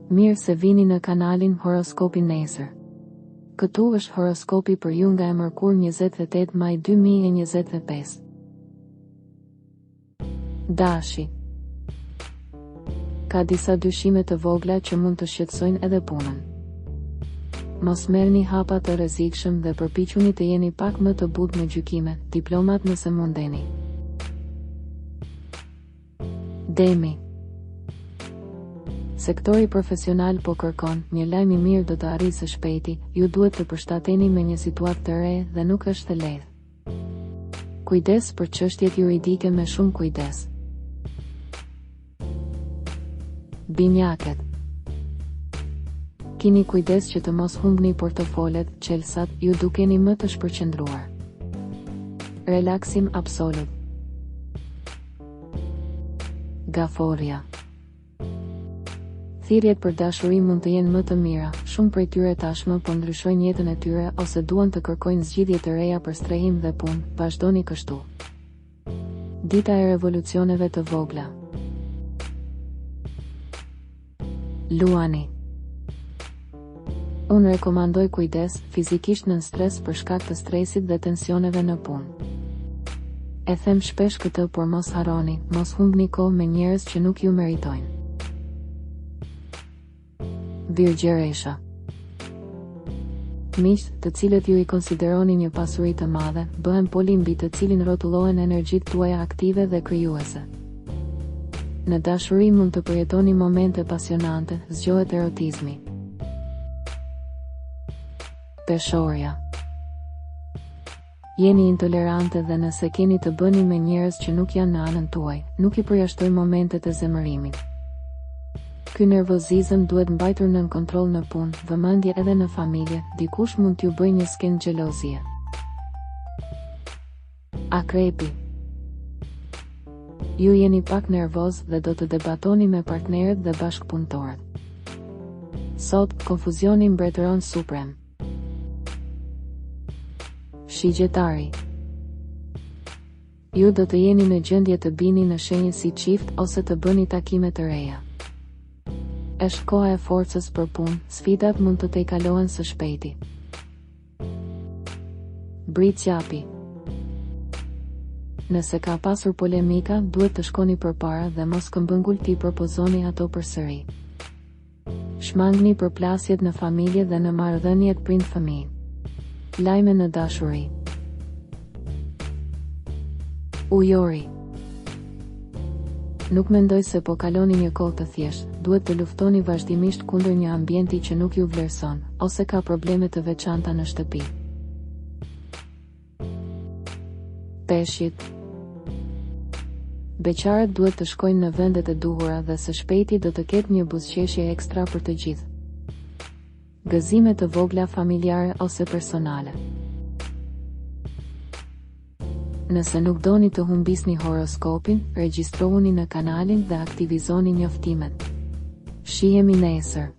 Mirë se vini në kanalin Horoskopi Nesër. Këtu është horoskopi për ju nga e mërkur 28 maj 2025. Dashi. Ka disa dyshime të vogla që mund të shqetësojnë edhe punën. Mos merrni hapa të rrezikshëm dhe përpiquni të jeni pak më të butë në gjykime, diplomat nëse mundeni. Demi. Sektori profesional po kërkon, një lajm i mirë do të arrijë së shpejti, ju duhet të përshtateni me një situatë të re dhe nuk është e lehtë. Kujdes për çështjet juridike me shumë kujdes. Binjakët. Kini kujdes që të mos humbni portofolet, çelësat, ju dukeni më të shpërqendruar. Relaksim absolut. Gaforja. Thirrjet për dashuri mund të jenë më të mira, shumë prej tyre tashmë po ndryshojnë jetën e tyre ose duan të kërkojnë zgjidhje të reja për strehim dhe punë, vazhdoni kështu. Dita e revolucioneve të vogla. Luani. Unë rekomandoj kujdes, fizikisht nën stres për shkak të stresit dhe tensioneve në punë. E them shpesh këtë, por mos harroni, mos humbni kohë me njerëz që nuk ju meritojnë. Virgjëresha. Miqt, të cilët ju i konsideroni një pasuri të madhe, bëhen poli mbi të cilin rrotullohen energjitë tuaja aktive dhe krijuese. Në dashuri mund të përjetoni momente pasionante, zgjohet erotizmi. Peshorja. Jeni intolerante dhe nëse keni të bëni me njerëz që nuk janë në anën tuaj, nuk i përjashtoj momentet e zemërimit. Ky nervozizëm duhet mbajtur nën kontroll në punë, vëmendje edhe në familje, dikush mund t'ju bëjë një skenë xhelozie. Akrepi. Ju jeni pak nervoz dhe do të debatoni me partnerët dhe bashkëpunëtorët. Sot, konfuzioni mbretëron suprem. Shigjetari. Ju do të jeni në gjendje të bini në shenjë si çift ose të bëni takime të reja. Është koha e forcës për punë, sfidat mund të tejkalohen së shpejti. Britqapi. Nëse ka pasur polemika, duhet të shkoni përpara dhe mos këmbëngull t'i propozoni ato përsëri. Shmangni përplasjet në familje dhe në marrëdhëniet prind-fëmijë. Lajme në dashuri. Ujori. Nuk mendoj se po kaloni një kohë të thjeshtë, duhet të luftoni vazhdimisht kundër një ambienti që nuk ju vlerëson, ose ka probleme të veçanta në shtëpi. Peshqit. Beqarët duhet të shkojnë në vendet e duhura dhe së shpejti do të ketë një buzëqeshje ekstra për të gjithë. Gëzime të vogla familjare ose personale. Nëse nuk doni të humbisni horoskopin, regjistrohuni në kanalin dhe aktivizoni njoftimet. Shihemi nesër.